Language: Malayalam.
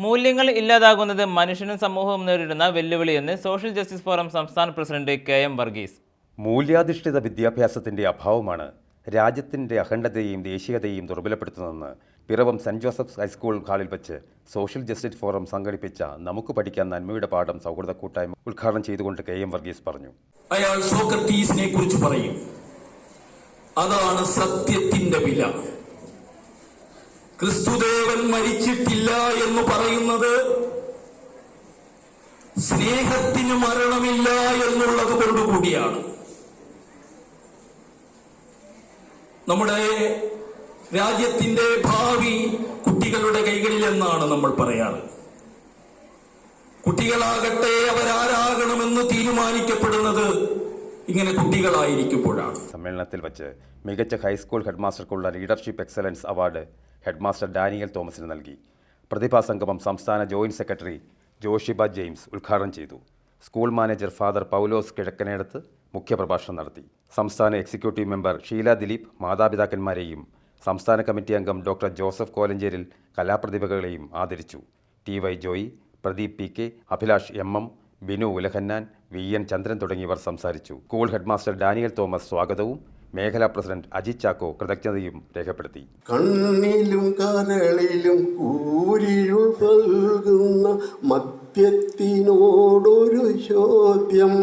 മൂല്യങ്ങൾ ഇല്ലാതാകുന്നത് മനുഷ്യനും സമൂഹവും നേരിടുന്ന വെല്ലുവിളിയെന്ന് സോഷ്യൽ ജസ്റ്റിസ് ഫോറം സംസ്ഥാന പ്രസിഡന്റ് KM വർഗീസ്. മൂല്യാധിഷ്ഠിത വിദ്യാഭ്യാസത്തിന്റെ അഭാവമാണ് രാജ്യത്തിന്റെ അഖണ്ഡതയെയും ദേശീയതയെയും ദുർബലപ്പെടുത്തുന്നതെന്ന് പിറവം സെന്റ് ജോസഫ്സ് ഹൈസ്കൂൾ ഹാളിൽ വെച്ച് സോഷ്യൽ ജസ്റ്റിസ് ഫോറം സംഘടിപ്പിച്ച നമുക്ക് പഠിക്കാൻ നന്മയുടെ പാഠം സൗഹൃദ കൂട്ടായ്മ ഉദ്ഘാടനം ചെയ്തുകൊണ്ട് KM വർഗീസ് പറഞ്ഞു. അയാൾ സോക്രട്ടീസിനെ കുറിച്ച് പറയും, അതാണ് സത്യത്തിന്റെ വില. ക്രിസ്തുദേവൻ മരിച്ചിട്ടില്ല എന്ന് പറയുന്നത് സ്നേഹത്തിന് മരണമില്ല എന്നുള്ളത് കൊണ്ടുകൂടിയാണ്. നമ്മുടെ രാജ്യത്തിന്റെ ഭാവി കുട്ടികളുടെ കൈകളിലെന്നാണ് നമ്മൾ പറയാറ്. കുട്ടികളാകട്ടെ അവരാരാകണമെന്ന് തീരുമാനിക്കപ്പെടുന്നത് ഇങ്ങനെ കുട്ടികളായിരിക്കുമ്പോഴാണ്. സമ്മേളനത്തിൽ വച്ച് മികച്ച ഹൈസ്കൂൾ ഹെഡ്മാസ്റ്റർക്കുള്ള leadership excellence award headmaster Daniel തോമസിന് നൽകി. പ്രതിഭാസംഗമം സംസ്ഥാന ജോയിന്റ് സെക്രട്ടറി ജോഷിബ ജെയിംസ് ഉദ്ഘാടനം ചെയ്തു. സ്കൂൾ മാനേജർ ഫാദർ പൗലോസ് കിഴക്കനേടത്ത് മുഖ്യപ്രഭാഷണം നടത്തി. സംസ്ഥാന എക്സിക്യൂട്ടീവ് മെമ്പർ ഷീല ദിലീപ് മാതാപിതാക്കന്മാരെയും സംസ്ഥാന കമ്മിറ്റി അംഗം ഡോക്ടർ ജോസഫ് കോലഞ്ചേരിൽ കലാപ്രതിഭകളെയും ആദരിച്ചു. TY Joy, Pradeep PK, Abhilash MM, Binu Ulahannan, VN ചന്ദ്രൻ തുടങ്ങിയവർ സംസാരിച്ചു. സ്കൂൾ ഹെഡ്മാസ്റ്റർ ഡാനിയൽ തോമസ് സ്വാഗതവും മേഖലാ പ്രസിഡന്റ് അജിത് ചാക്കോ കൃതജ്ഞതയും രേഖപ്പെടുത്തി. കണ്ണിലും കരളിലും കൂരിരുൾ നൽകുന്ന മദ്യത്തിനോടൊരു ചോദ്യം.